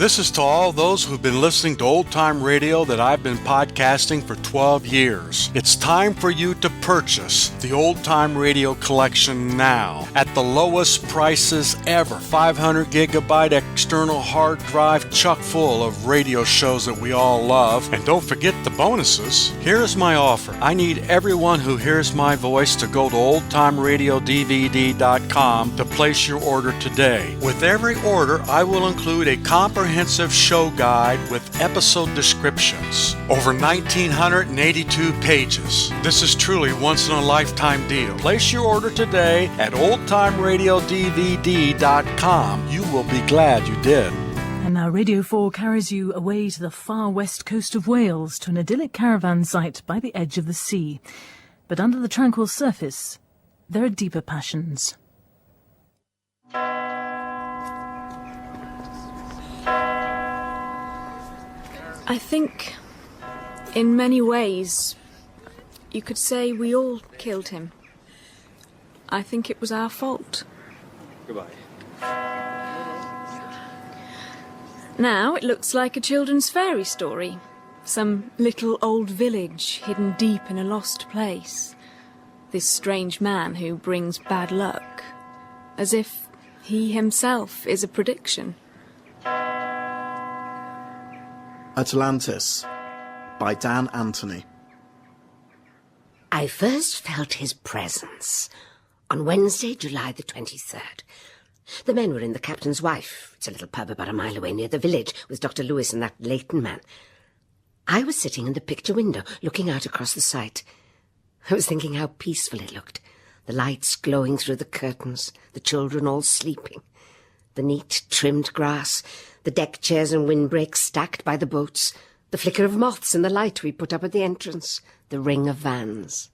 This is to all those who've been listening to Old Time Radio that I've been podcasting for 12 years. It's time for you to purchase the Old Time Radio collection now at the lowest prices ever. 500 gigabyte external hard drive chock full of radio shows that we all love. And don't forget the bonuses. Here's my offer. I need everyone who hears my voice to go to oldtimeradiodvd.com to place your order today. With every order, I will include a comprehensive show guide with episode descriptions. Over 1,982 pages. This is truly once-in-a-lifetime deal. Place your order today at oldtimeradiodvd.com. You will be glad you did. And now Radio 4 carries you away to the far west coast of Wales to an idyllic caravan site by the edge of the sea. But under the tranquil surface, there are deeper passions. I think, in many ways, you could say we all killed him. I think it was our fault. Goodbye. Now it looks like a children's fairy story. Some little old village hidden deep in a lost place. This strange man who brings bad luck. As if he himself is a prediction. Atlantis by Dan Anthony. I first felt his presence on Wednesday, July the 23rd. The men were in the Captain's Wife. It's a little pub about a mile away near the village with Dr. Lewis and that Leighton man. I was sitting in the picture window looking out across the site. I was thinking how peaceful it looked. The lights glowing through the curtains, the children all sleeping. The neat, trimmed grass, the deck chairs and windbreaks stacked by the boats, the flicker of moths in the light we put up at the entrance, the ring of vans.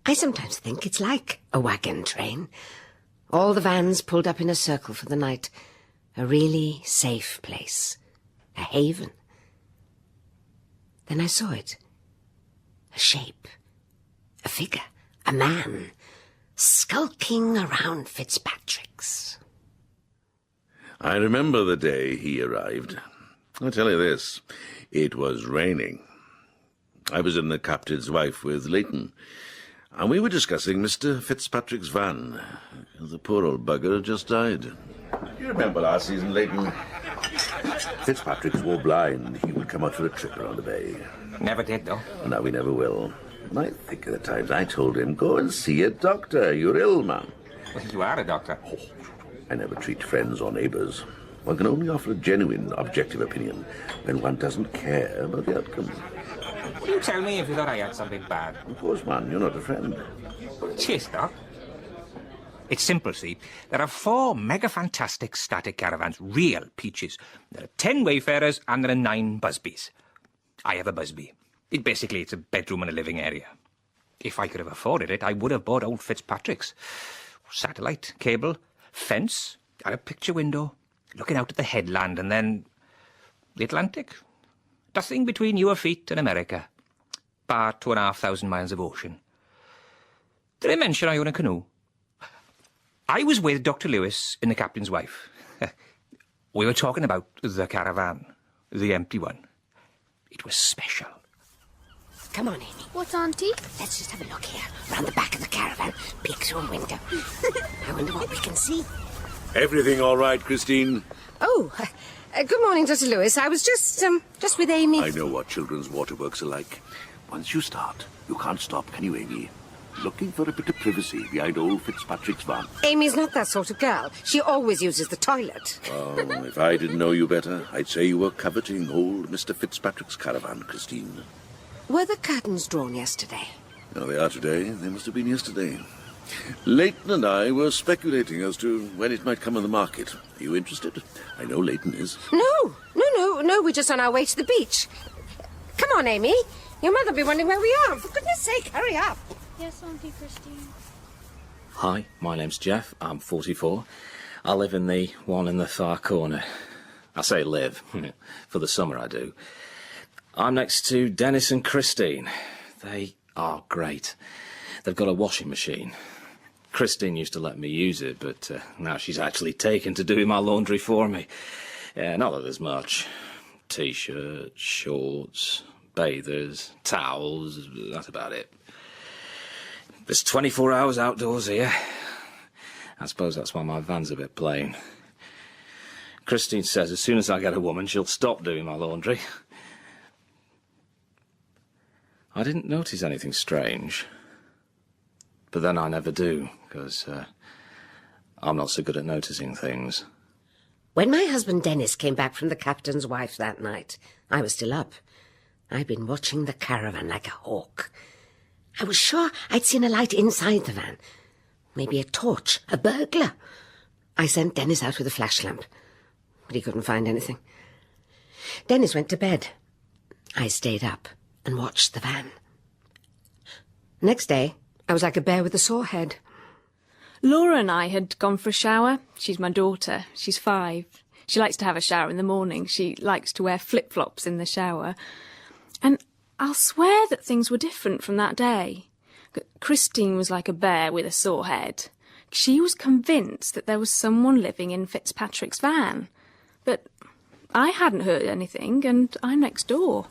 I sometimes think it's like a wagon train. All the vans pulled up in a circle for the night. A really safe place. A haven. Then I saw it. A shape. A figure. A man. Skulking around Fitzpatrick's. I remember the day he arrived. I'll tell you this, it was raining. I was in the Captain's Wife with Leighton, and we were discussing Mr. Fitzpatrick's van. The poor old bugger had just died. You remember last season, Leighton? Fitzpatrick's wore blind. He would come out for a trip around the bay. Never did, though. Now we never will. And I think of the times I told him, go and see a doctor. You're ill, man. Well, you are a doctor. Oh, I never treat friends or neighbours. One can only offer a genuine, objective opinion when one doesn't care about the outcome. Would you tell me if you thought I had something bad? Of course, man, you're not a friend. Cheers, Doc. It's simple, see. There are 4 mega-fantastic static caravans, real peaches. There are 10 wayfarers and there are 9 busbies. I have a busby. It's a bedroom and a living area. If I could have afforded it, I would have bought old Fitzpatrick's. Satellite, cable, fence, and a picture window, looking out at the headland, and then the Atlantic. Nothing between your feet and America, bar 2,500 miles of ocean. Did I mention I own a canoe? I was with Dr. Lewis in the Captain's Wife. We were talking about the caravan, the empty one. It was special. Come on, Amy. What, Auntie? Let's just have a look here, round the back of the caravan, peek through a window. I wonder what we can see. Everything all right, Christine? Oh, good morning, Dr. Lewis. I was just with Amy. I know what children's waterworks are like. Once you start, you can't stop, can you, Amy? Looking for a bit of privacy behind old Fitzpatrick's van. Amy's not that sort of girl. She always uses the toilet. Oh, if I didn't know you better, I'd say you were coveting old Mr. Fitzpatrick's caravan, Christine. Were the curtains drawn yesterday? No, they are today. They must have been yesterday. Leighton and I were speculating as to when it might come on the market. Are you interested? I know Leighton is. No. We're just on our way to the beach. Come on, Amy. Your mother'll be wondering where we are. For goodness sake, hurry up. Yes, Auntie Christine. Hi, my name's Jeff. I'm 44. I live in the one in the far corner. I say live. For the summer I do. I'm next to Dennis and Christine. They are great. They've got a washing machine. Christine used to let me use it, but now she's actually taken to doing my laundry for me. Yeah, not that there's much. T-shirts, shorts, bathers, towels, that's about it. There's 24 hours outdoors here. I suppose that's why my van's a bit plain. Christine says as soon as I get a woman, she'll stop doing my laundry. I didn't notice anything strange. But then I never do, because I'm not so good at noticing things. When my husband Dennis came back from the captain's wife that night, I was still up. I'd been watching the caravan like a hawk. I was sure I'd seen a light inside the van. Maybe a torch, a burglar. I sent Dennis out with a flash lamp, but he couldn't find anything. Dennis went to bed. I stayed up and watched the van. Next day, I was like a bear with a sore head. Laura and I had gone for a shower. She's my daughter. She's 5. She likes to have a shower in the morning. She likes to wear flip-flops in the shower. And I'll swear that things were different from that day. Christine was like a bear with a sore head. She was convinced that there was someone living in Fitzpatrick's van. But I hadn't heard anything, and I'm next door.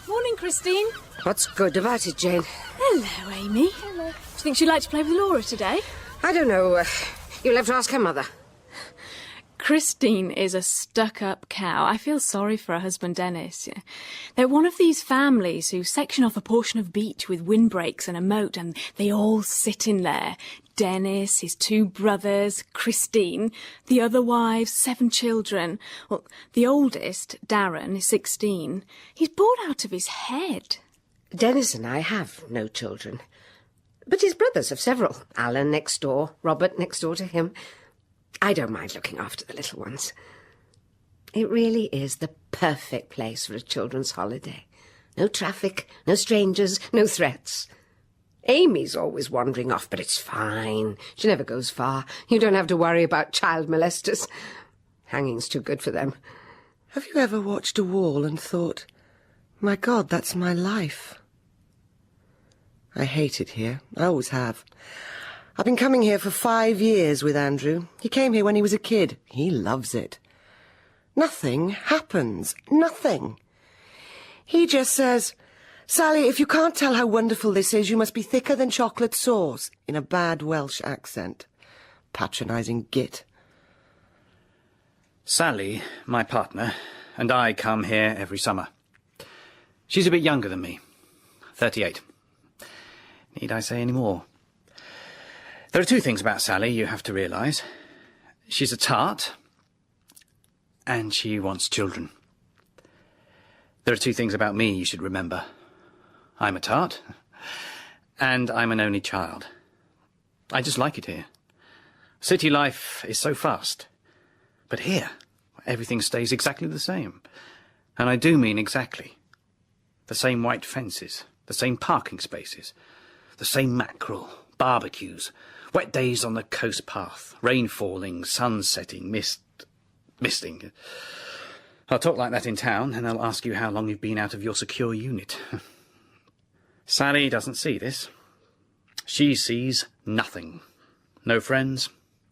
Morning, Christine. What's good about it, Jane? Hello, Amy. Hello. Do you think she'd like to play with Laura today? I don't know. You'll have to ask her mother. Christine is a stuck-up cow. I feel sorry for her husband, Dennis. They're one of these families who section off a portion of beach with windbreaks and a moat, and they all sit in there. Dennis, his 2 brothers, Christine, the other wives, 7 children. Well, the oldest, Darren, is 16. He's bored out of his head. Dennis and I have no children. But his brothers have several. Alan next door, Robert next door to him. I don't mind looking after the little ones. It really is the perfect place for a children's holiday. No traffic, no strangers, no threats. Amy's always wandering off, but it's fine. She never goes far. You don't have to worry about child molesters. Hanging's too good for them. Have you ever watched a wall and thought, my God, that's my life? I hate it here. I always have. I've been coming here for 5 years with Andrew. He came here when he was a kid. He loves it. Nothing happens. Nothing. He just says, Sally, if you can't tell how wonderful this is, you must be thicker than chocolate sauce, in a bad Welsh accent. Patronising git. Sally, my partner, and I come here every summer. She's a bit younger than me, 38. Need I say any more? There are 2 things about Sally you have to realise. She's a tart, and she wants children. There are 2 things about me you should remember. I'm a tart, and I'm an only child. I just like it here. City life is so fast. But here, everything stays exactly the same. And I do mean exactly. The same white fences, the same parking spaces, the same mackerel, barbecues, wet days on the coast path, rain falling, sun setting, misting. I'll talk like that in town, and they'll ask you how long you've been out of your secure unit. Sally doesn't see this. She sees nothing. No friends,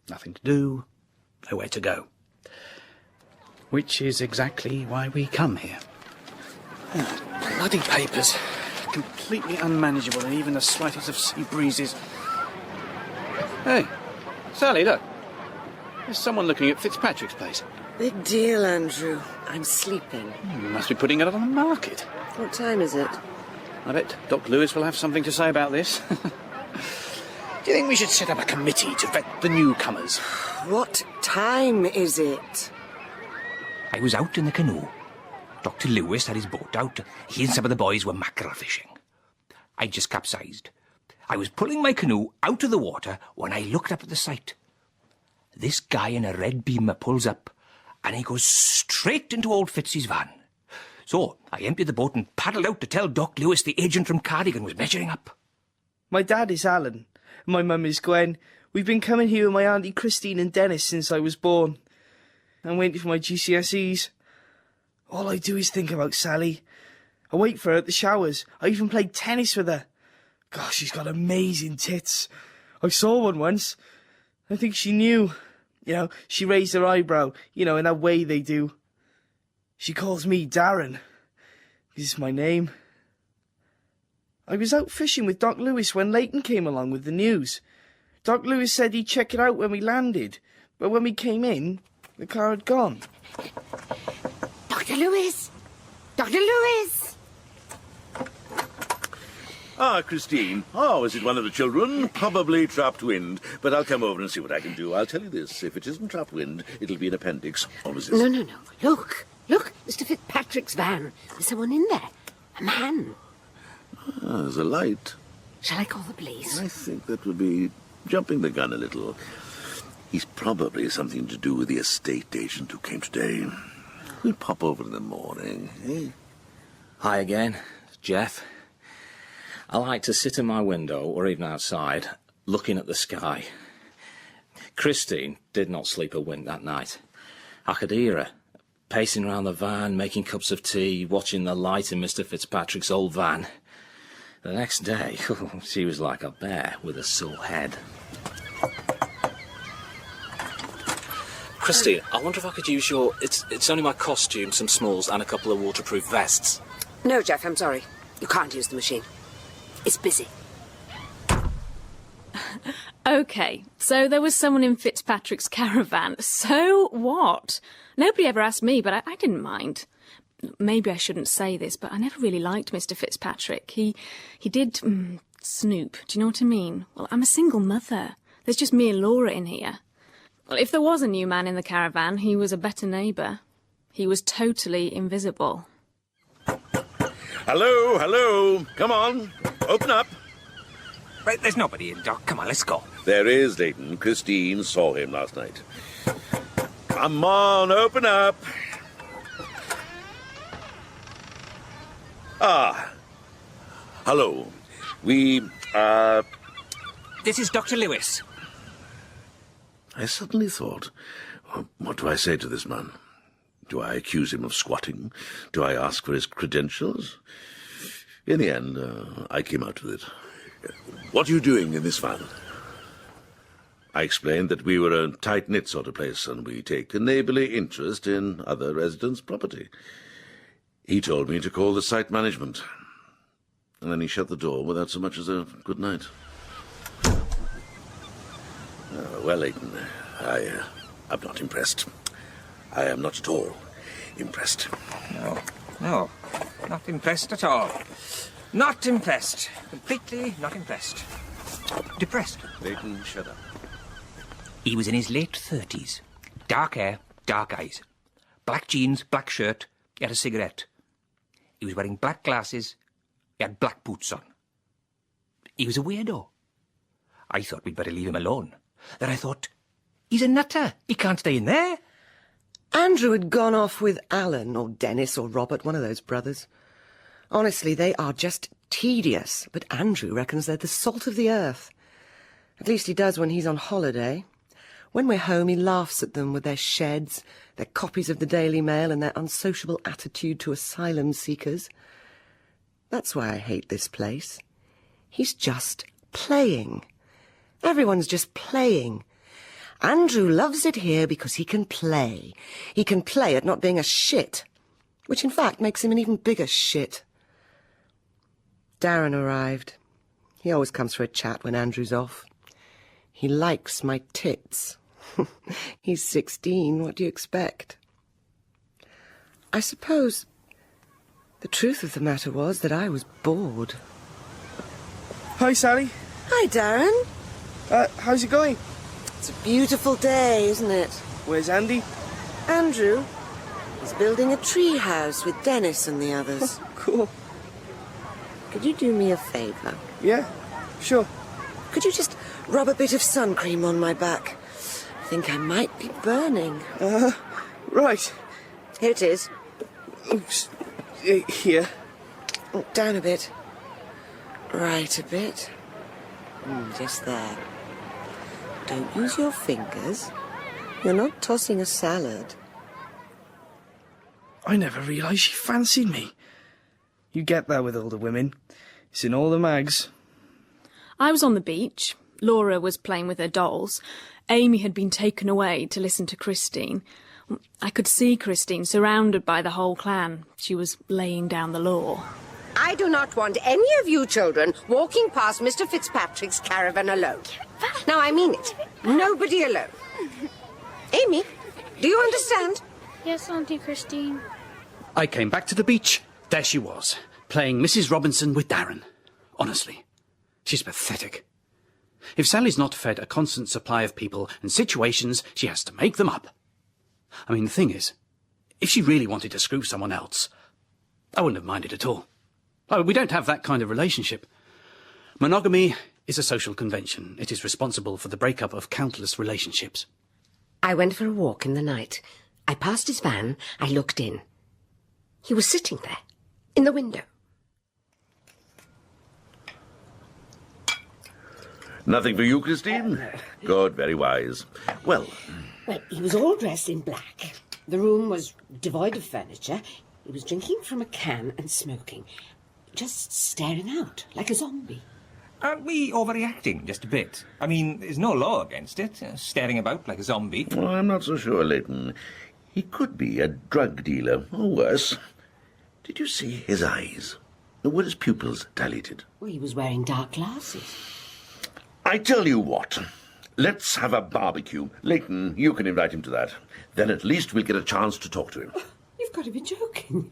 nothing to do, nowhere to go. Which is exactly why we come here. Oh, bloody papers. Completely unmanageable in even the slightest of sea breezes. Hey, Sally, look. There's someone looking at Fitzpatrick's place. Big deal, Andrew. I'm sleeping. You must be putting it on the market. What time is it? I bet Doc Lewis will have something to say about this. Do you think we should set up a committee to vet the newcomers? What time is it? I was out in the canoe. Dr. Lewis had his boat out. He and some of the boys were mackerel fishing. I just capsized. I was pulling my canoe out of the water when I looked up at the sight. This guy in a red beamer pulls up, and he goes straight into old Fitz's van. So I emptied the boat and paddled out to tell Doc Lewis the agent from Cardigan was measuring up. My dad is Alan, and my mum is Gwen. We've been coming here with my auntie Christine and Dennis since I was born. I'm waiting for my GCSEs. All I do is think about Sally. I wait for her at the showers. I even played tennis with her. Gosh, she's got amazing tits. I saw one once. I think she knew. You know, she raised her eyebrow, in that way they do. She calls me Darren. This is my name. I was out fishing with Doc Lewis when Leighton came along with the news. Doc Lewis said he'd check it out when we landed, but when we came in, the car had gone. Dr. Lewis! Dr. Lewis! Ah, Christine. Oh, is it one of the children? Probably trapped wind. But I'll come over and see what I can do. I'll tell you this. If it isn't trapped wind, it'll be an appendix. Always is. No. Look, Mr. Fitzpatrick's van. There's someone in there. A man. Ah, there's a light. Shall I call the police? I think that would be jumping the gun a little. He's probably something to do with the estate agent who came today. We'll pop over in the morning, eh? Hi again, Jeff. I like to sit in my window, or even outside, looking at the sky. Christine did not sleep a wink that night. I could hear her, pacing round the van, making cups of tea, watching the light in Mr. Fitzpatrick's old van. The next day, she was like a bear with a sore head. Christine, I wonder if I could use your... It's only my costume, some smalls, and a couple of waterproof vests. No, Jeff, I'm sorry. You can't use the machine. It's busy. OK, so there was someone in Fitzpatrick's caravan. So what? Nobody ever asked me, but I didn't mind. Maybe I shouldn't say this, but I never really liked Mr. Fitzpatrick. He did snoop, do you know what I mean? Well, I'm a single mother. There's just me and Laura in here. Well, if there was a new man in the caravan, he was a better neighbour. He was totally invisible. Hello. Come on. Open up. Right, there's nobody in, Doc. Come on, let's go. There is, Leighton. Christine saw him last night. Come on, open up. Ah. Hello. This is Dr. Lewis. I suddenly thought, what do I say to this man? Do I accuse him of squatting? Do I ask for his credentials? In the end, I came out with it. What are you doing in this van? I explained that we were a tight-knit sort of place, and we take a neighbourly interest in other residents' property. He told me to call the site management, and then he shut the door without so much as a good night. Well, Leighton, I'm not impressed. I am not at all impressed. No, not impressed at all. Not impressed. Completely not impressed. Depressed. Leighton, shut up. He was in his late 30s. Dark hair, dark eyes. Black jeans, black shirt. He had a cigarette. He was wearing black glasses. He had black boots on. He was a weirdo. I thought we'd better leave him alone. Then I thought, he's a nutter. He can't stay in there. Andrew had gone off with Alan, or Dennis, or Robert, one of those brothers. Honestly, they are just tedious, but Andrew reckons they're the salt of the earth. At least he does when he's on holiday. When we're home, he laughs at them with their sheds, their copies of the Daily Mail, and their unsociable attitude to asylum seekers. That's why I hate this place. He's just playing. Everyone's just playing. Andrew loves it here because he can play. He can play at not being a shit, which in fact makes him an even bigger shit. Darren arrived. He always comes for a chat when Andrew's off. He likes my tits. He's 16, what do you expect? I suppose the truth of the matter was that I was bored. Hi, Sally. Hi, Darren. How's it going? It's a beautiful day, isn't it? Where's Andy? Andrew is building a tree house with Dennis and the others. Cool. Could you do me a favour? Yeah, sure. Could you just rub a bit of sun cream on my back? I think I might be burning. Right. Here it is. Oops. Here. Down a bit. Right a bit. Just there. Don't use your fingers. You're not tossing a salad. I never realised she fancied me. You get that with older women. It's in all the mags. I was on the beach. Laura was playing with her dolls. Amy had been taken away to listen to Christine. I could see Christine surrounded by the whole clan. She was laying down the law. I do not want any of you children walking past Mr. Fitzpatrick's caravan alone. Now, I mean it. Nobody alone. Amy, do you understand? Yes, Auntie Christine. I came back to the beach. There she was, playing Mrs. Robinson with Darren. Honestly, she's pathetic. If Sally's not fed a constant supply of people and situations, she has to make them up. I mean, the thing is, if she really wanted to screw someone else, I wouldn't have minded at all. Oh, we don't have that kind of relationship. Monogamy is a social convention. It is responsible for the breakup of countless relationships. I went for a walk in the night. I passed his van. I looked in. He was sitting there, in the window. Nothing for you, Christine? Good, very wise. Well, He was all dressed in black. The room was devoid of furniture. He was drinking from a can and smoking. Just staring out, like a zombie. Aren't we overreacting just a bit? I mean, there's no law against it. Staring about like a zombie. well, I'm not so sure, Leighton. He could be a drug dealer, or worse. Did you see his eyes? Were his pupils dilated? Well, he was wearing dark glasses. I tell you what. Let's have a barbecue. Leighton, you can invite him to that. Then at least we'll get a chance to talk to him. You've got to be joking.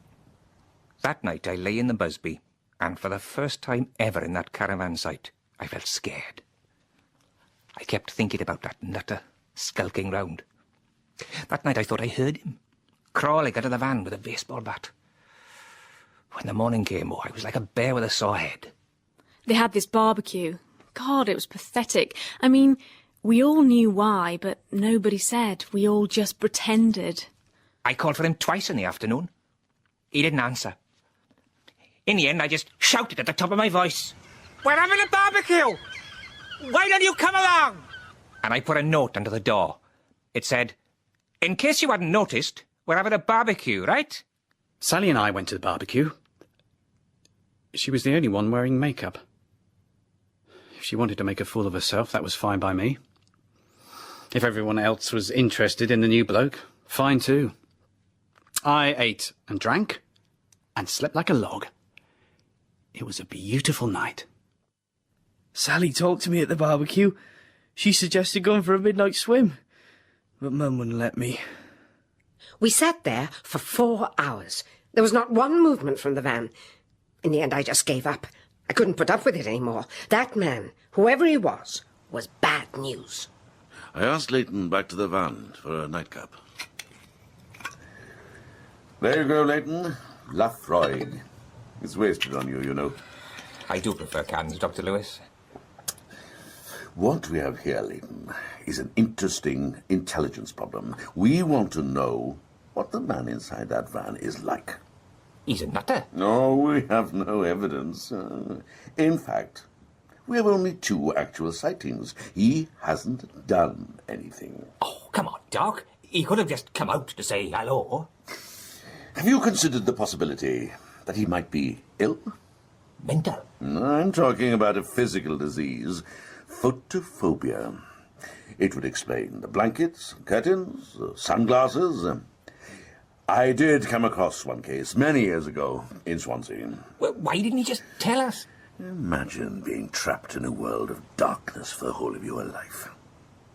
That night I lay in the Busby, and for the first time ever in that caravan site, I felt scared. I kept thinking about that nutter skulking round. That night I thought I heard him, crawling out of the van with a baseball bat. When the morning came, I was like a bear with a sore head. They had this barbecue. God, it was pathetic. I mean, we all knew why, but nobody said. We all just pretended. I called for him twice in the afternoon. He didn't answer. In the end, I just shouted at the top of my voice, "We're having a barbecue! Why don't you come along?" And I put a note under the door. It said, "In case you hadn't noticed, we're having a barbecue, right?" Sally and I went to the barbecue. She was the only one wearing makeup. If she wanted to make a fool of herself, that was fine by me. If everyone else was interested in the new bloke, fine too. I ate and drank and slept like a log. It was a beautiful night. Sally talked to me at the barbecue. She suggested going for a midnight swim, but Mum wouldn't let me. We sat there for 4 hours. There was not one movement from the van. In the end, I just gave up. I couldn't put up with it anymore. That man, whoever he was bad news. I asked Leighton back to the van for a nightcap. There you go, Leighton. Lafroig. It's wasted on you, you know. I do prefer cans, Dr. Lewis. What we have here, Leighton, is an interesting intelligence problem. We want to know what the man inside that van is like. He's a nutter. No, we have no evidence. In fact, we have only 2 actual sightings. He hasn't done anything. Oh, come on, Doc. He could have just come out to say hello. Have you considered the possibility that he might be ill? Mental? I'm talking about a physical disease. Photophobia. It would explain the blankets, curtains, sunglasses. I did come across one case many years ago in Swansea. Well, why didn't he just tell us? Imagine being trapped in a world of darkness for the whole of your life.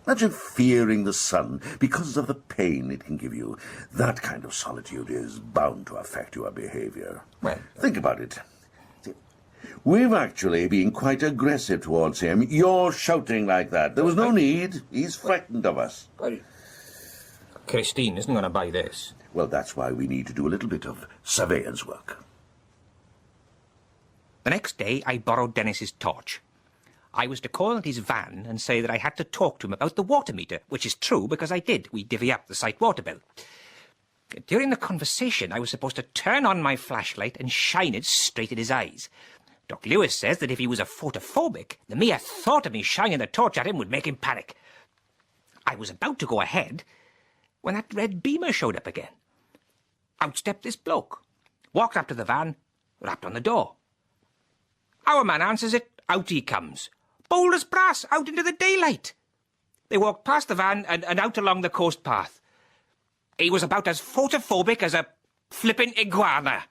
Imagine fearing the sun because of the pain it can give you. That kind of solitude is bound to affect your behavior. Well, think about it. We've actually been quite aggressive towards him. You're shouting like that. There was no need. He's frightened of us. Well, Christine isn't going to buy this. Well, that's why we need to do a little bit of surveillance work. The next day, I borrowed Dennis's torch. I was to call at his van and say that I had to talk to him about the water meter, which is true because I did. We divvy up the site water bill. During the conversation, I was supposed to turn on my flashlight and shine it straight at his eyes. Dr. Lewis says that if he was a photophobic, the mere thought of me shining the torch at him would make him panic. I was about to go ahead when that red beamer showed up again. Out stepped this bloke, walked up to the van, rapped on the door. Our man answers it, out he comes. Bold as brass, out into the daylight. They walked past the van and out along the coast path. He was about as photophobic as a flippin' iguana.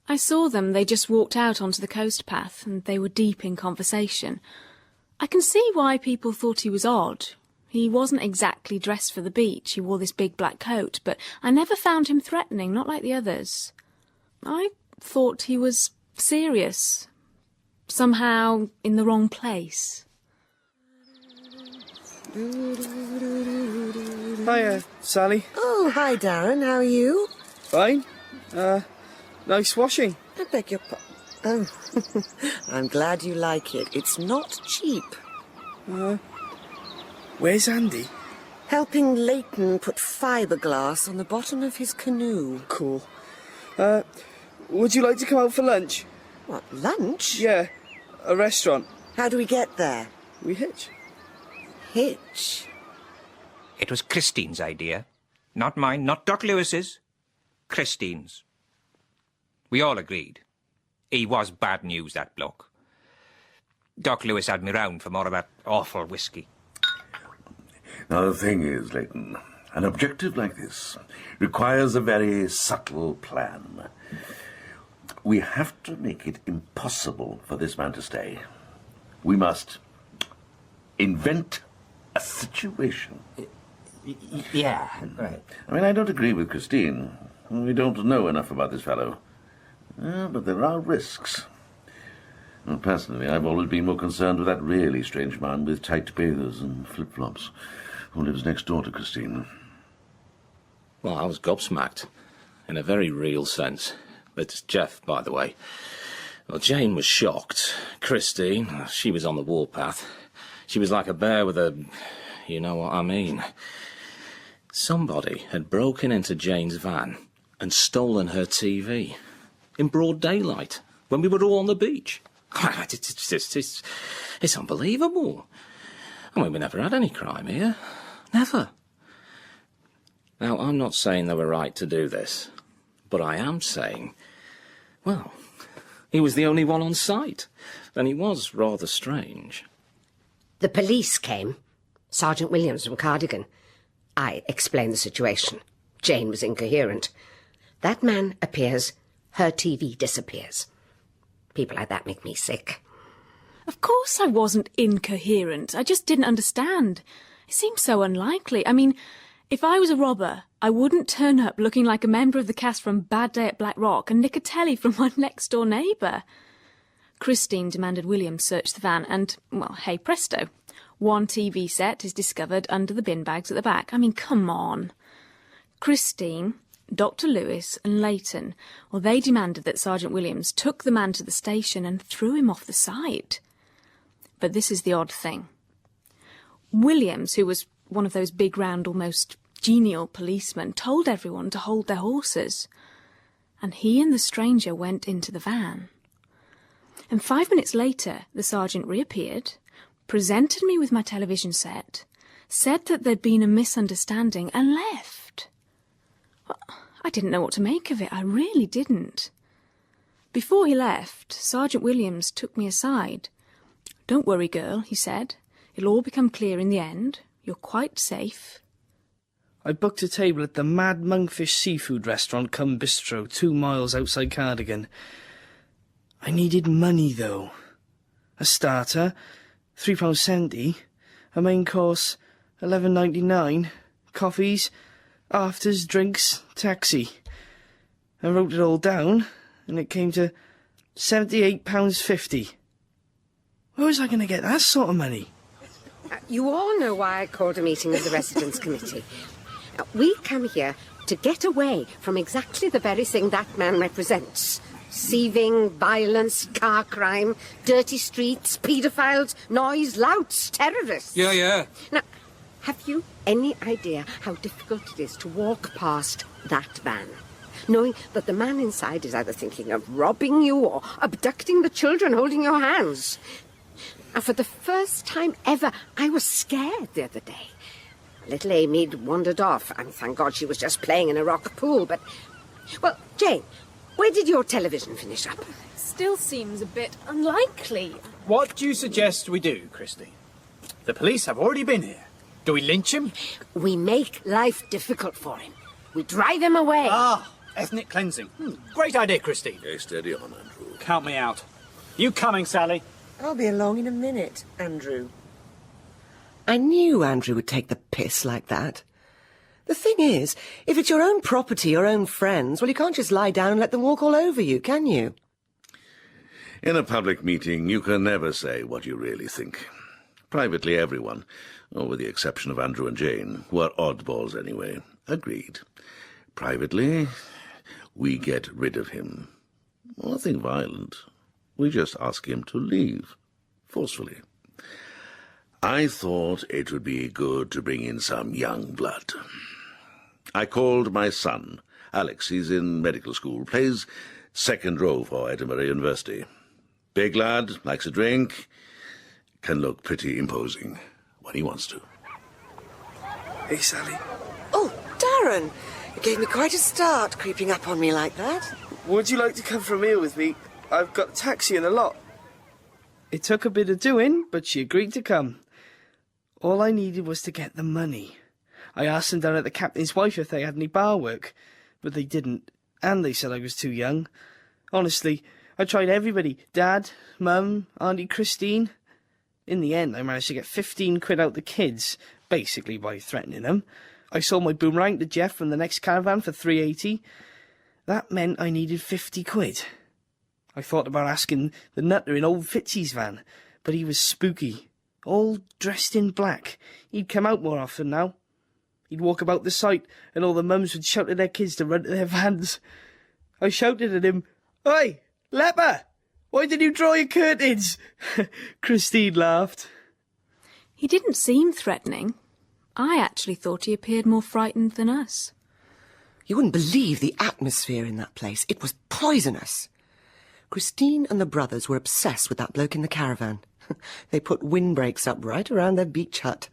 I saw them. They just walked out onto the coast path, and they were deep in conversation. I can see why people thought he was odd. He wasn't exactly dressed for the beach. He wore this big black coat, but I never found him threatening, not like the others. I thought he was serious. Somehow in the wrong place. Hiya, Sally. Oh, hi, Darren. How are you? Fine. Nice washing. I beg your pardon. Oh, I'm glad you like it. It's not cheap. Where's Andy? Helping Leighton put fiberglass on the bottom of his canoe. Cool. Would you like to come out for lunch? What, lunch? Yeah, a restaurant. How do we get there? We hitch. Hitch? It was Christine's idea. Not mine, not Doc Lewis's. Christine's. We all agreed. He was bad news, that bloke. Doc Lewis had me round for more of that awful whiskey. Now, the thing is, Leighton, an objective like this requires a very subtle plan. We have to make it impossible for this man to stay. We must invent a situation. Yeah, right. I mean, I don't agree with Christine. We don't know enough about this fellow. But there are risks. Well, personally, I've always been more concerned with that really strange man with tight bathers and flip-flops who lives next door to Christine. Well, I was gobsmacked, in a very real sense. It's Jeff, by the way. Well, Jane was shocked. Christine, she was on the warpath. She was like a bear with a... you know what I mean. Somebody had broken into Jane's van and stolen her TV. In broad daylight, when we were all on the beach. It's unbelievable. I mean, we never had any crime here. Never. Now, I'm not saying they were right to do this, but I am saying, well, he was the only one on site, and he was rather strange. The police came. Sergeant Williams from Cardigan. I explained the situation. Jane was incoherent. That man appears, her TV disappears. People like that make me sick. Of course I wasn't incoherent. I just didn't understand. It seemed so unlikely. I mean, if I was a robber, I wouldn't turn up looking like a member of the cast from Bad Day at Black Rock and nick a telly from my next-door neighbour. Christine demanded Williams search the van and, well, hey presto. One TV set is discovered under the bin bags at the back. I mean, come on. Christine, Dr. Lewis and Leighton, well, they demanded that Sergeant Williams took the man to the station and threw him off the site. But this is the odd thing. Williams, who was one of those big, round, almost genial policemen, told everyone to hold their horses. And he and the stranger went into the van. And 5 minutes later, the sergeant reappeared, presented me with my television set, said that there'd been a misunderstanding, and left. Well, I didn't know what to make of it. I really didn't. Before he left, Sergeant Williams took me aside. "Don't worry, girl," he said. "It'll all become clear in the end. You're quite safe." I booked a table at the Mad Monkfish Seafood Restaurant cum Bistro, 2 miles outside Cardigan. I needed money, though. A starter, £3.70. A main course, $11.99. Coffees, afters, drinks, taxi. I wrote it all down, and it came to £78.50. Where was I going to get that sort of money? You all know why I called a meeting of the Residents' Committee. We come here to get away from exactly the very thing that man represents. Thieving, violence, car crime, dirty streets, paedophiles, noise, louts, terrorists. Yeah. Now, have you any idea how difficult it is to walk past that van, knowing that the man inside is either thinking of robbing you or abducting the children holding your hands? And for the first time ever, I was scared the other day. Little Amy'd wandered off, and thank God she was just playing in a rock pool, but... Well, Jane, where did your television finish up? Still seems a bit unlikely. What do you suggest we do, Christine? The police have already been here. Do we lynch him? We make life difficult for him. We drive him away. Ah, ethnic cleansing. Great idea, Christine. Okay, steady on, Andrew. Count me out. You coming, Sally? I'll be along in a minute, Andrew. I knew Andrew would take the piss like that. The thing is, if it's your own property, your own friends, well, you can't just lie down and let them walk all over you, can you? In a public meeting, you can never say what you really think. Privately, everyone, with the exception of Andrew and Jane, who are oddballs anyway, agreed. Privately, we get rid of him. Nothing violent. We just ask him to leave, forcefully. I thought it would be good to bring in some young blood. I called my son, Alex. He's in medical school, plays second row for Edinburgh University. Big lad, likes a drink, can look pretty imposing when he wants to. Hey, Sally. Oh, Darren! You gave me quite a start, creeping up on me like that. Would you like to come for a meal with me? I've got a taxi in the lot. It took a bit of doing, but she agreed to come. All I needed was to get the money. I asked them down at the captain's wife if they had any bar work, but they didn't, and they said I was too young. Honestly, I tried everybody. Dad, Mum, Auntie Christine. In the end, I managed to get 15 quid out the kids, basically by threatening them. I sold my boomerang to Jeff from the next caravan for $3.80. That meant I needed 50 quid. I thought about asking the nutter in old Fitzy's van, but he was spooky, all dressed in black. He'd come out more often now. He'd walk about the site, and all the mums would shout at their kids to run to their vans. I shouted at him, "Oi, leper! Why did you draw your curtains?" Christine laughed. He didn't seem threatening. I actually thought he appeared more frightened than us. You wouldn't believe the atmosphere in that place. It was poisonous. Christine and the brothers were obsessed with that bloke in the caravan. They put windbreaks up right around their beach hut.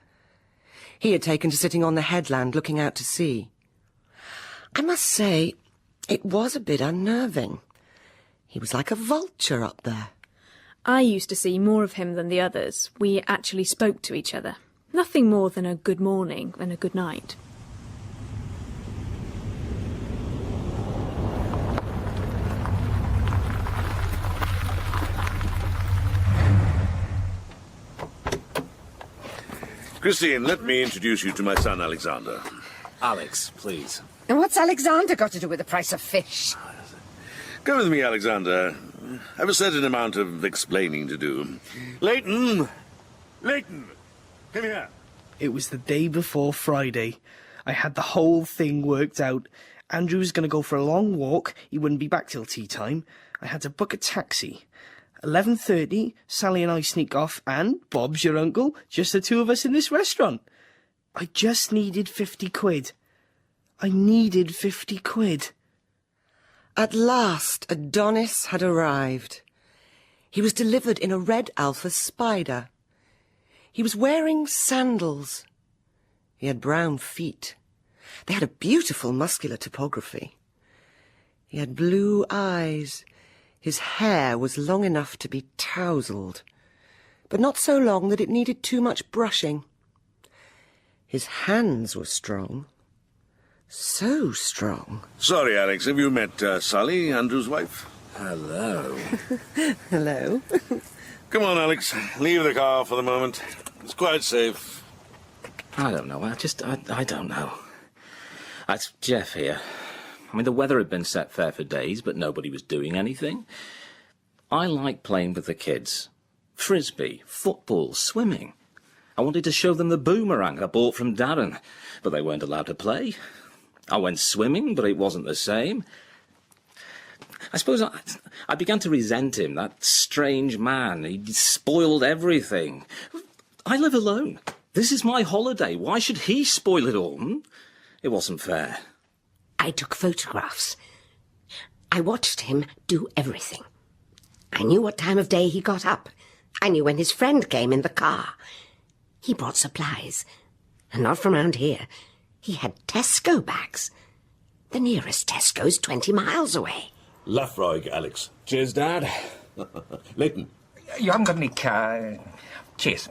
He had taken to sitting on the headland looking out to sea. I must say, it was a bit unnerving. He was like a vulture up there. I used to see more of him than the others. We actually spoke to each other. Nothing more than a good morning and a good night. Christine, let me introduce you to my son, Alexander. Alex, please. And what's Alexander got to do with the price of fish? Come with me, Alexander. I have a certain amount of explaining to do. Leighton! Leighton! Come here. It was the day before Friday. I had the whole thing worked out. Andrew was going to go for a long walk. He wouldn't be back till tea time. I had to book a taxi. 11:30, Sally and I sneak off, and Bob's your uncle, just the two of us in this restaurant. I just needed 50 quid. I needed 50 quid. At last, Adonis had arrived. He was delivered in a red Alpha Spider. He was wearing sandals. He had brown feet. They had a beautiful muscular topography. He had blue eyes. His hair was long enough to be tousled, but not so long that it needed too much brushing. His hands were strong. So strong. Sorry, Alex, have you met Sally, Andrew's wife? Hello. Hello. Come on, Alex. Leave the car for the moment. It's quite safe. I don't know. I don't know. It's Jeff here. I mean, the weather had been set fair for days, but nobody was doing anything. I like playing with the kids. Frisbee, football, swimming. I wanted to show them the boomerang I bought from Darren, but they weren't allowed to play. I went swimming, but it wasn't the same. I suppose I began to resent him, that strange man. He spoiled everything. I live alone. This is my holiday. Why should he spoil it all? It wasn't fair. I took photographs. I watched him do everything. I knew what time of day he got up. I knew when his friend came in the car. He brought supplies. And not from round here. He had Tesco bags. The nearest Tesco's 20 miles away. Lafroig, Alex. Cheers, Dad. Leighton. You haven't got any car. Cheers.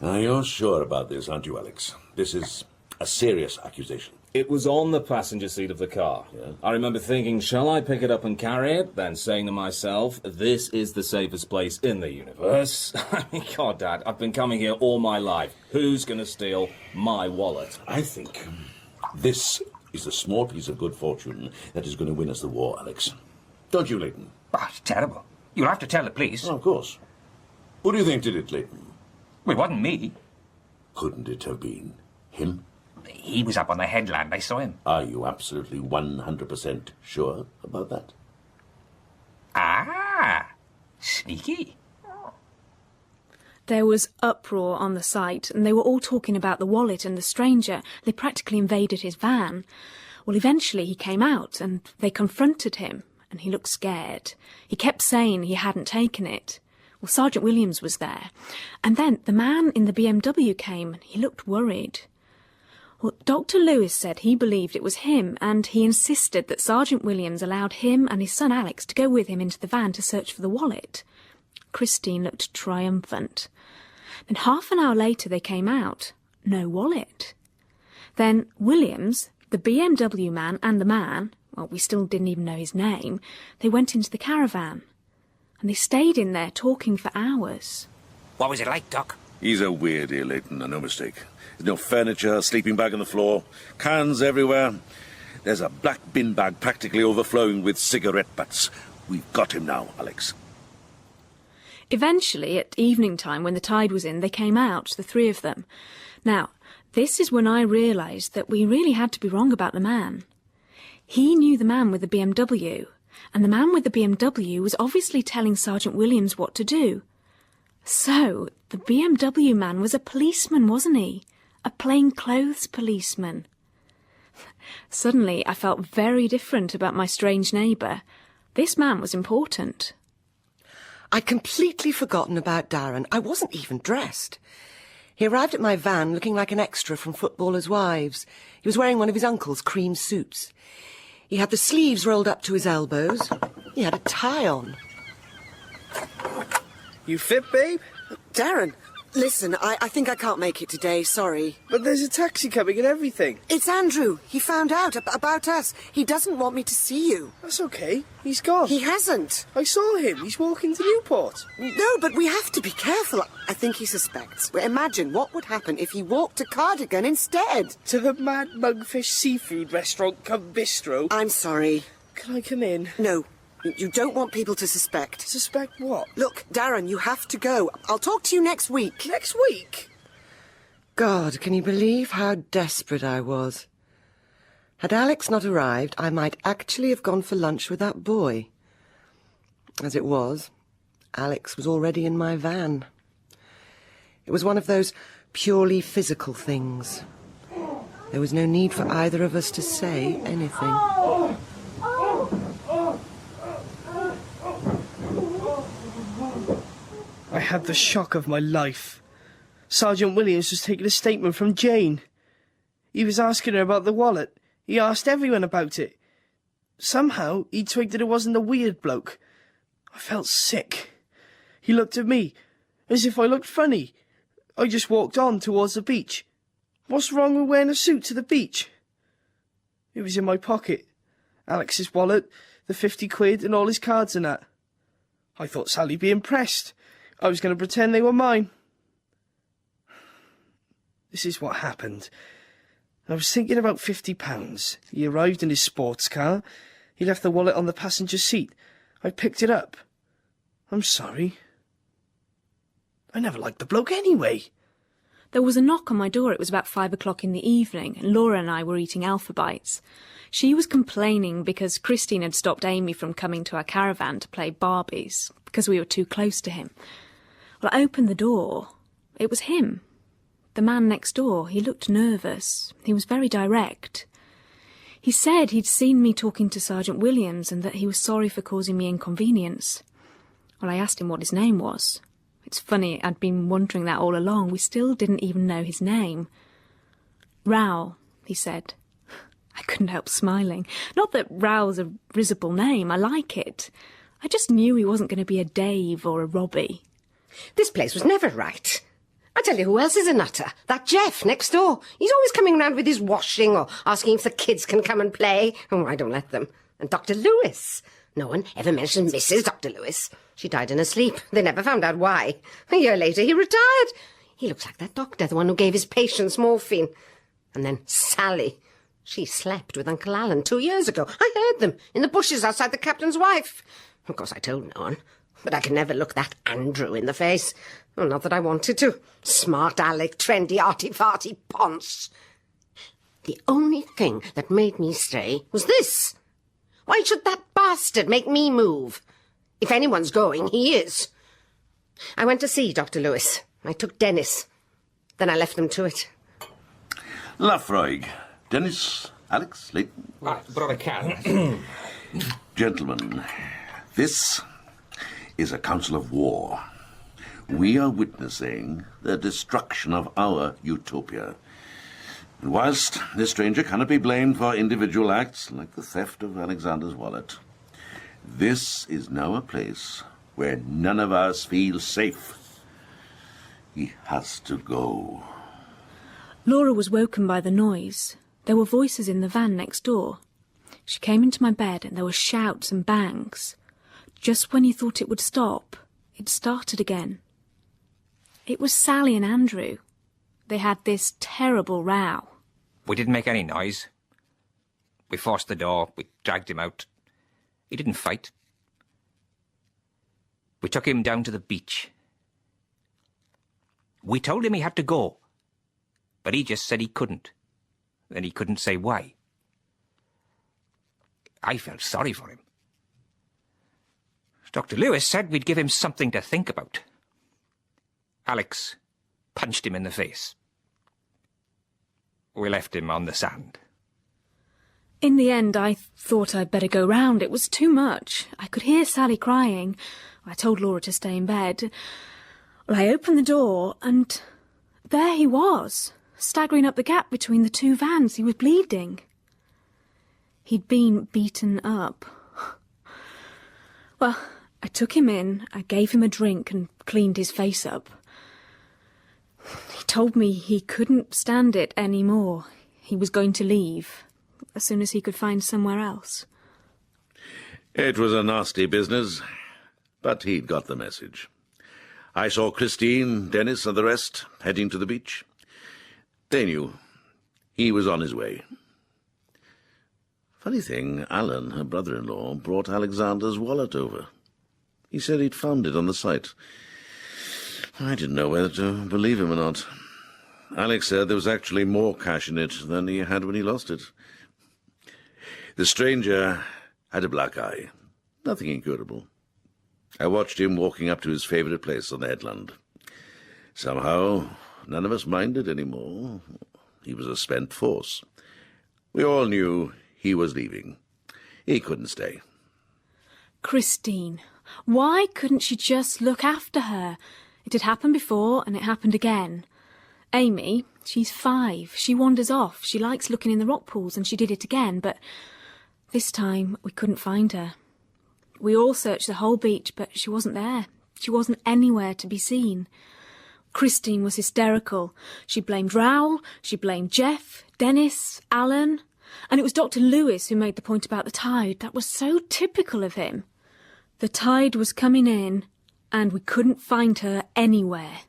Now, you're sure about this, aren't you, Alex? This is a serious accusation. It was on the passenger seat of the car. Yeah. I remember thinking, shall I pick it up and carry it? Then saying to myself, this is the safest place in the universe. I mean, God, Dad, I've been coming here all my life. Who's going to steal my wallet? I think this is the small piece of good fortune that is going to win us the war, Alex. Don't you, Leighton? Oh, it's terrible. You'll have to tell the police. Oh, of course. Who do you think did it, Leighton? Well, it wasn't me. Couldn't it have been him? He was up on the headland. I saw him. Are you absolutely 100% sure about that? Ah, sneaky. There was uproar on the site, and they were all talking about the wallet and the stranger. They practically invaded his van. Well, eventually he came out, and they confronted him, and he looked scared. He kept saying he hadn't taken it. Well, Sergeant Williams was there. And then the man in the BMW came, and he looked worried. Well, Dr. Lewis said he believed it was him, and he insisted that Sergeant Williams allowed him and his son Alex to go with him into the van to search for the wallet. Christine looked triumphant. Then half an hour later they came out. No wallet. Then Williams, the BMW man and the man, well, we still didn't even know his name, they went into the caravan. And they stayed in there talking for hours. What was it like, Doc? He's a weird here, Leighton, no mistake. There's no furniture, sleeping bag on the floor, cans everywhere. There's a black bin bag practically overflowing with cigarette butts. We've got him now, Alex. Eventually, at evening time, when the tide was in, they came out, the three of them. Now, this is when I realised that we really had to be wrong about the man. He knew the man with the BMW, and the man with the BMW was obviously telling Sergeant Williams what to do. So, the BMW man was a policeman, wasn't he? A plainclothes policeman. Suddenly, I felt very different about my strange neighbour. This man was important. I'd completely forgotten about Darren. I wasn't even dressed. He arrived at my van looking like an extra from Footballers' Wives. He was wearing one of his uncle's cream suits. He had the sleeves rolled up to his elbows. He had a tie on. You fit, babe? Darren, listen, I think I can't make it today, sorry. But there's a taxi coming and everything. It's Andrew. He found out about us. He doesn't want me to see you. That's okay. He's gone. He hasn't. I saw him. He's walking to Newport. No, but we have to be careful. I think he suspects. Well, imagine what would happen if he walked to Cardigan instead. To the Mad Mugfish Seafood Restaurant cum bistro. I'm sorry. Can I come in? No. You don't want people to suspect. Suspect what? Look, Darren, you have to go. I'll talk to you next week. Next week? God, can you believe how desperate I was? Had Alex not arrived, I might actually have gone for lunch with that boy. As it was, Alex was already in my van. It was one of those purely physical things. There was no need for either of us to say anything. I had the shock of my life. Sergeant Williams was taking a statement from Jane. He was asking her about the wallet. He asked everyone about it. Somehow, he twigged that it wasn't a weird bloke. I felt sick. He looked at me, as if I looked funny. I just walked on towards the beach. What's wrong with wearing a suit to the beach? It was in my pocket. Alex's wallet, the 50 quid and all his cards and that. I thought Sally'd be impressed. I was going to pretend they were mine. This is what happened. I was thinking about £50. He arrived in his sports car. He left the wallet on the passenger seat. I picked it up. I'm sorry. I never liked the bloke anyway. There was a knock on my door. It was about 5 o'clock in the evening, and Laura and I were eating Alpha Bites. She was complaining because Christine had stopped Amy from coming to our caravan to play Barbies, because we were too close to him. Well, I opened the door. It was him. The man next door. He looked nervous. He was very direct. He said he'd seen me talking to Sergeant Williams and that he was sorry for causing me inconvenience. Well, I asked him what his name was. It's funny, I'd been wondering that all along. We still didn't even know his name. Rao, he said. I couldn't help smiling. Not that Rao's a risible name. I like it. I just knew he wasn't going to be a Dave or a Robbie. This place was never right. I tell you who else is a nutter. That Jeff next door. He's always coming round with his washing or asking if the kids can come and play. Oh, I don't let them. And Dr. Lewis. No one ever mentioned Mrs. Dr. Lewis. She died in her sleep. They never found out why. A year later, he retired. He looks like that doctor, the one who gave his patients morphine. And then Sally. She slept with Uncle Alan 2 years ago. I heard them in the bushes outside the captain's wife. Of course, I told no one. But I could never look that Andrew in the face. Well, not that I wanted to. Smart Alec, trendy, arty-farty ponce. The only thing that made me stay was this. Why should that bastard make me move? If anyone's going, he is. I went to see Dr. Lewis. I took Dennis. Then I left them to it. Lafroig. Dennis, Alex, Leighton. Brother Cal. Gentlemen, this is a council of war. We are witnessing the destruction of our utopia. And whilst this stranger cannot be blamed for individual acts like the theft of Alexander's wallet, this is now a place where none of us feel safe. He has to go. Laura was woken by the noise. There were voices in the van next door. She came into my bed and there were shouts and bangs. Just when you thought it would stop, it started again. It was Sally and Andrew. They had this terrible row. We didn't make any noise. We forced the door. We dragged him out. He didn't fight. We took him down to the beach. We told him he had to go, but he just said he couldn't. And he couldn't say why. I felt sorry for him. Dr. Lewis said we'd give him something to think about. Alex punched him in the face. We left him on the sand. In the end, I thought I'd better go round. It was too much. I could hear Sally crying. I told Laura to stay in bed. Well, I opened the door, and there he was, staggering up the gap between the two vans. He was bleeding. He'd been beaten up. Well, I took him in, I gave him a drink and cleaned his face up. He told me he couldn't stand it anymore. He was going to leave as soon as he could find somewhere else. It was a nasty business, but he'd got the message. I saw Christine, Dennis, and the rest heading to the beach. They knew he was on his way. Funny thing, Alan, her brother-in-law, brought Alexander's wallet over. He said he'd found it on the site. I didn't know whether to believe him or not. Alex said there was actually more cash in it than he had when he lost it. The stranger had a black eye. Nothing incurable. I watched him walking up to his favourite place on the headland. Somehow, none of us minded anymore. He was a spent force. We all knew he was leaving. He couldn't stay. Christine, why couldn't she just look after her? It had happened before, and it happened again. Amy, she's 5. She wanders off. She likes looking in the rock pools, and she did it again, but this time we couldn't find her. We all searched the whole beach, but she wasn't there. She wasn't anywhere to be seen. Christine was hysterical. She blamed Raoul, she blamed Jeff, Dennis, Alan, and it was Dr. Lewis who made the point about the tide. That was so typical of him. The tide was coming in, and we couldn't find her anywhere.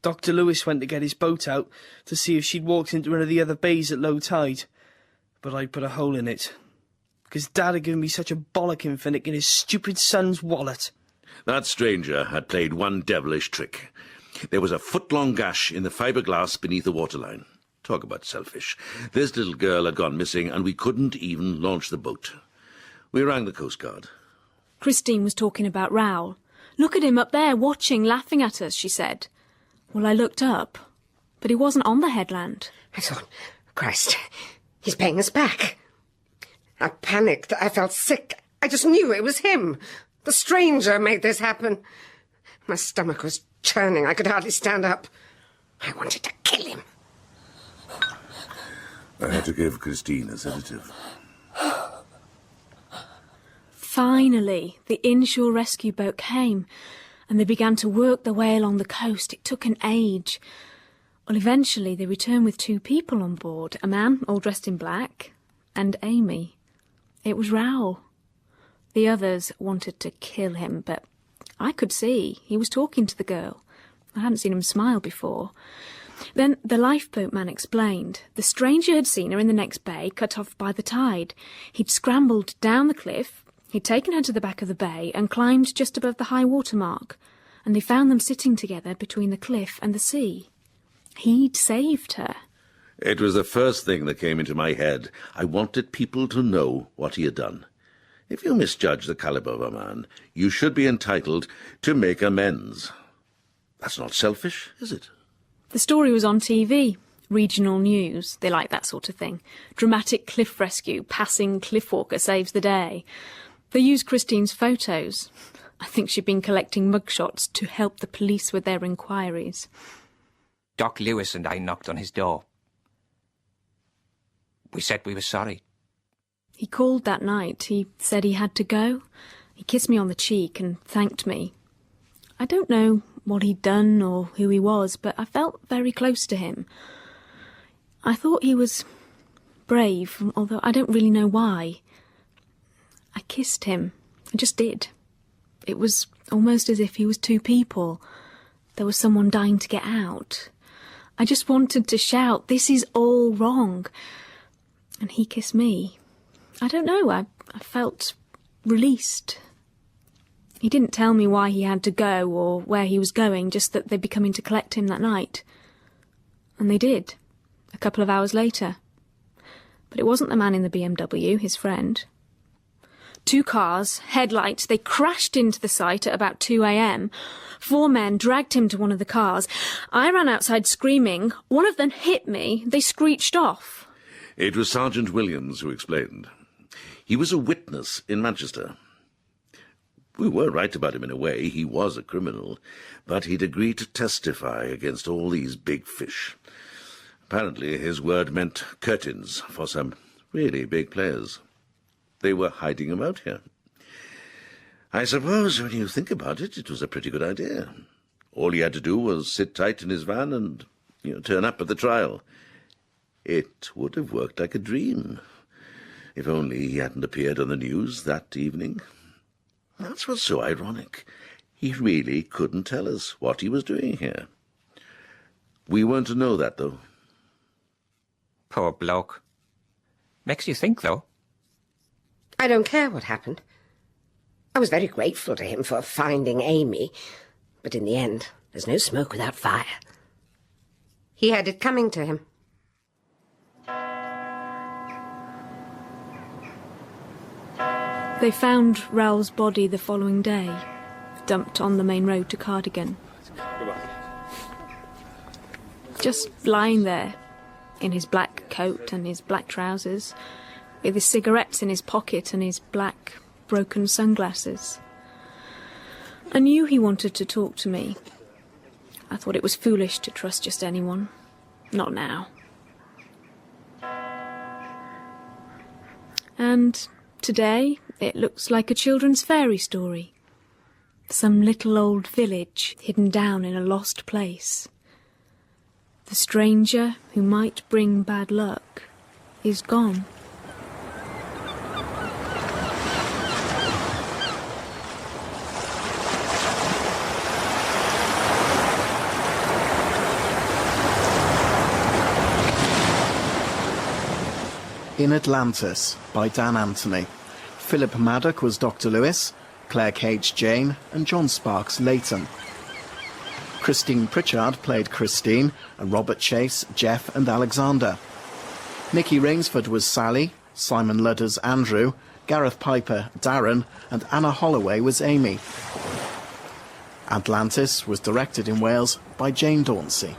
Dr. Lewis went to get his boat out to see if she'd walked into one of the other bays at low tide, but I put a hole in it, because Dad had given me such a bollocking for nicking his stupid son's wallet. That stranger had played one devilish trick. There was a foot-long gash in the fiberglass beneath the waterline. Talk about selfish. This little girl had gone missing, and we couldn't even launch the boat. We rang the Coast Guard. Christine was talking about Raoul. Look at him up there, watching, laughing at us, she said. Well, I looked up, but he wasn't on the headland. I thought, Christ, he's paying us back. I panicked. I felt sick. I just knew it was him. The stranger made this happen. My stomach was churning. I could hardly stand up. I wanted to kill him. I had to give Christine a sedative. Finally, the inshore rescue boat came, and they began to work their way along the coast. It took an age. Well, eventually they return with 2 people on board, a man all dressed in black, and Amy. It was Raoul. The others wanted to kill him, but I could see he was talking to the girl. I hadn't seen him smile before. Then the lifeboat man explained. The stranger had seen her in the next bay, cut off by the tide. He'd scrambled down the cliff, he'd taken her to the back of the bay and climbed just above the high water mark, and they found them sitting together between the cliff and the sea. He'd saved her. It was the first thing that came into my head. I wanted people to know what he had done. If you misjudge the caliber of a man, you should be entitled to make amends. That's not selfish, is it? The story was on TV. Regional news. They like that sort of thing. Dramatic cliff rescue. Passing cliffwalker saves the day. They used Christine's photos. I think she'd been collecting mugshots to help the police with their inquiries. Doc Lewis and I knocked on his door. We said we were sorry. He called that night. He said he had to go. He kissed me on the cheek and thanked me. I don't know what he'd done or who he was, but I felt very close to him. I thought he was brave, although I don't really know why. I kissed him. I just did. It was almost as if he was 2 people. There was someone dying to get out. I just wanted to shout, "This is all wrong." And he kissed me. I don't know, I felt released. He didn't tell me why he had to go or where he was going, just that they'd be coming to collect him that night. And they did, a couple of hours later. But it wasn't the man in the BMW, his friend. 2 cars, headlights, they crashed into the site at about 2 a.m. 4 men dragged him to one of the cars. I ran outside screaming. One of them hit me. They screeched off. It was Sergeant Williams who explained. He was a witness in Manchester. We were right about him in a way. He was a criminal, but he'd agreed to testify against all these big fish. Apparently his word meant curtains for some really big players. They were hiding him out here. I suppose, when you think about it, it was a pretty good idea. All he had to do was sit tight in his van and, turn up at the trial. It would have worked like a dream, if only he hadn't appeared on the news that evening. That's what's so ironic. He really couldn't tell us what he was doing here. We weren't to know that, though. Poor bloke. Makes you think, though. I don't care what happened. I was very grateful to him for finding Amy, but in the end, there's no smoke without fire. He had it coming to him. They found Raoul's body the following day, dumped on the main road to Cardigan. Just lying there, in his black coat and his black trousers, with his cigarettes in his pocket and his black, broken sunglasses. I knew he wanted to talk to me. I thought it was foolish to trust just anyone. Not now. And today, it looks like a children's fairy story. Some little old village hidden down in a lost place. The stranger who might bring bad luck is gone. In Atlantis by Dan Anthony. Philip Maddock was Dr. Lewis, Claire Cage Jane, and John Sparks Leighton. Christine Pritchard played Christine, and Robert Chase, Jeff and Alexander. Nikki Rainsford was Sally, Simon Ludders Andrew, Gareth Piper Darren, and Anna Holloway was Amy. Atlantis was directed in Wales by Jane Dauncey.